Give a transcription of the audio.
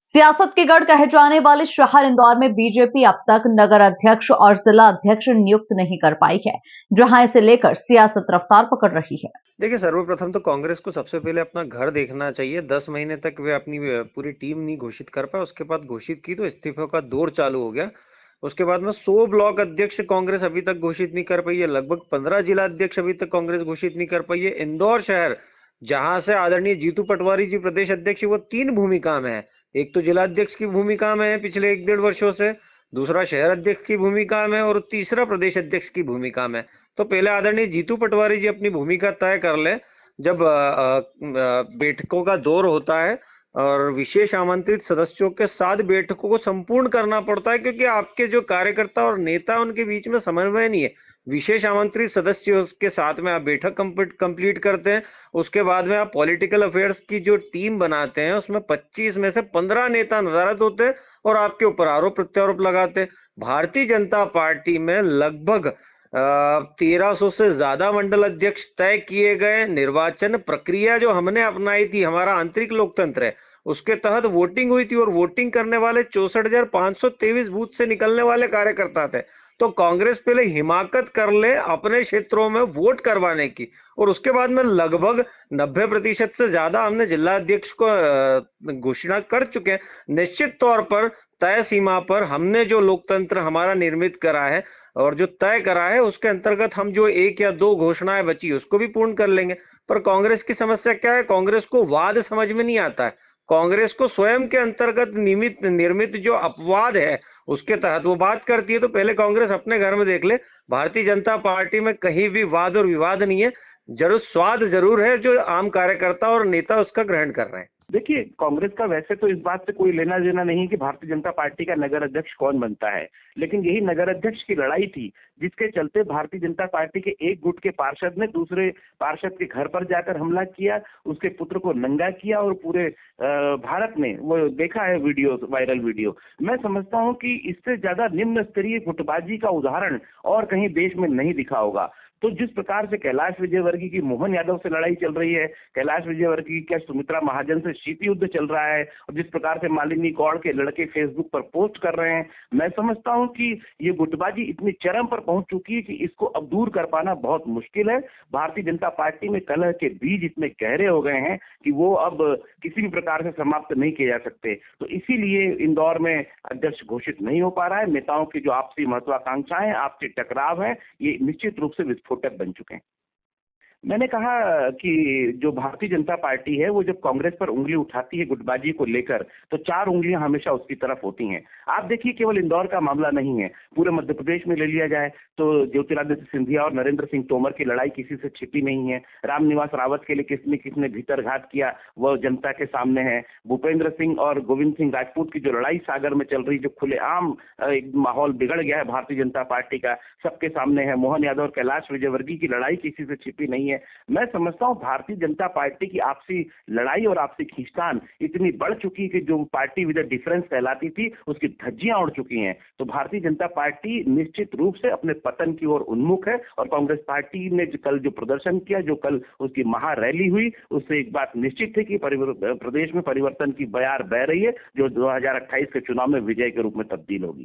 सियासत के गढ़ कहे जाने वाले शहर इंदौर में बीजेपी अब तक नगर अध्यक्ष और जिला अध्यक्ष नियुक्त नहीं कर पाई है, जहां इसे लेकर सियासत रफ्तार पकड़ रही है। देखिए, सर्वप्रथम तो कांग्रेस को सबसे पहले अपना घर देखना चाहिए। 10 महीने तक वे अपनी पूरी टीम नहीं घोषित कर पाए, उसके बाद घोषित की तो इस्तीफों का दौर चालू हो गया। उसके बाद में 100 ब्लॉक अध्यक्ष कांग्रेस अभी तक घोषित नहीं कर पाई है, लगभग 15 जिला अध्यक्ष अभी तक कांग्रेस घोषित नहीं कर पाई है। इंदौर शहर, जहां से आदरणीय जीतू पटवारी जी प्रदेश अध्यक्ष, वो 3 भूमिका में है। एक तो जिला अध्यक्ष की भूमिका में है पिछले 1 डेढ़ वर्षों से, दूसरा शहर अध्यक्ष की भूमिका में और तीसरा प्रदेश अध्यक्ष की भूमिका में। तो पहले आदरणीय जीतू पटवारी जी अपनी भूमिका तय कर ले। जब बैठकों का दौर होता है और विशेष आमंत्रित सदस्यों के साथ बैठकों को संपूर्ण करना पड़ता है, क्योंकि आपके जो कार्यकर्ता और नेता उनके बीच में समन्वय नहीं है। विशेष आमंत्रित सदस्यों के साथ में आप बैठक कंप्लीट करते हैं, उसके बाद में आप पॉलिटिकल अफेयर्स की जो टीम बनाते हैं, उसमें 25 में से 15 नेता नदारद होते हैं और आपके ऊपर आरोप प्रत्यारोप लगाते हैं। भारतीय जनता पार्टी में लगभग 1300 से ज्यादा मंडल अध्यक्ष तय किए गए। निर्वाचन प्रक्रिया जो हमने अपनाई थी, हमारा आंतरिक लोकतंत्र है, उसके तहत वोटिंग हुई थी और वोटिंग करने वाले 64,523 बूथ से निकलने वाले कार्यकर्ता थे। तो कांग्रेस पहले हिमाकत कर ले अपने क्षेत्रों में वोट करवाने की, और उसके बाद में लगभग 90% से ज्यादा हमने जिला अध्यक्ष को घोषणा कर चुके हैं। निश्चित तौर पर तय सीमा पर हमने जो लोकतंत्र हमारा निर्मित करा है और जो तय करा है, उसके अंतर्गत हम जो 1 या 2 घोषणाएं बची उसको भी पूर्ण कर लेंगे। पर कांग्रेस की समस्या क्या है? कांग्रेस को वाद समझ में नहीं आता है। कांग्रेस को स्वयं के अंतर्गत निर्मित जो अपवाद है, उसके तहत वो बात करती है। तो पहले कांग्रेस अपने घर में देख ले। भारतीय जनता पार्टी में कहीं भी वाद और विवाद नहीं है। जरूर स्वाद जरूर है जो आम कार्यकर्ता और नेता उसका ग्रहण कर रहे हैं। देखिए, कांग्रेस का वैसे तो इस बात से कोई लेना देना नहीं कि भारतीय जनता पार्टी का नगर अध्यक्ष कौन बनता है, लेकिन यही नगर अध्यक्ष की लड़ाई थी, जिसके चलते भारतीय जनता पार्टी के एक गुट के पार्षद ने दूसरे पार्षद के घर पर जाकर हमला किया, उसके पुत्र को नंगा किया और पूरे भारत ने वो देखा है वीडियो, वायरल वीडियो। मैं समझता हूं कि इससे ज्यादा निम्न स्तरीय गुटबाजी का उदाहरण और कहीं देश में नहीं दिखा होगा। तो जिस प्रकार से कैलाश विजयवर्गीय की मोहन यादव से लड़ाई चल रही है, कैलाश विजयवर्गीय क्या सुमित्रा महाजन से शीत युद्ध चल रहा है, और जिस प्रकार से मालिनी गौड़ के लड़के फेसबुक पर पोस्ट कर रहे हैं, मैं समझता हूं कि ये गुटबाजी इतनी चरम पर पहुंच चुकी है कि इसको अब दूर कर पाना बहुत मुश्किल है। भारतीय जनता पार्टी में कलह के बीज इतने गहरे हो गए हैं कि वो अब किसी भी प्रकार से समाप्त नहीं किए जा सकते। तो इसीलिए इंदौर में अध्यक्ष घोषित नहीं हो पा रहा है। नेताओं की जो आपसी महत्वाकांक्षाएं, आपसी टकराव है, ये निश्चित रूप से विस्फोटक बन चुके हैं। मैंने कहा कि जो भारतीय जनता पार्टी है, वो जब कांग्रेस पर उंगली उठाती है गुटबाजी को लेकर, तो 4 उंगलियां हमेशा उसकी तरफ होती हैं। आप देखिए, केवल इंदौर का मामला नहीं है, पूरे मध्य प्रदेश में ले लिया जाए तो ज्योतिरादित्य सिंधिया और नरेंद्र सिंह तोमर की लड़ाई किसी से छिपी नहीं है। रामनिवास रावत के लिए किसने किसने भीतरघात किया, वह जनता के सामने है। भूपेंद्र सिंह और गोविंद सिंह राजपूत की जो लड़ाई सागर में चल रही, जो खुलेआम एक माहौल बिगड़ गया है भारतीय जनता पार्टी का, सबके सामने है। मोहन यादव और कैलाश विजयवर्गीय की लड़ाई किसी से छिपी नहीं है। मैं समझता हूं भारतीय जनता पार्टी की आपसी लड़ाई और आपसी खींचतान इतनी बढ़ चुकी है कि जो पार्टी विद डिफरेंस कहलाती थी, उसकी धज्जियां उड़ चुकी हैं। तो भारतीय जनता पार्टी निश्चित रूप से अपने पतन की ओर उन्मुख है, और कांग्रेस पार्टी ने कल जो प्रदर्शन किया, जो कल उसकी महारैली हुई, उससे एक बात निश्चित है कि प्रदेश में परिवर्तन की बयार बह रही है, जो 2028 के चुनाव में विजय के रूप में तब्दील होगी।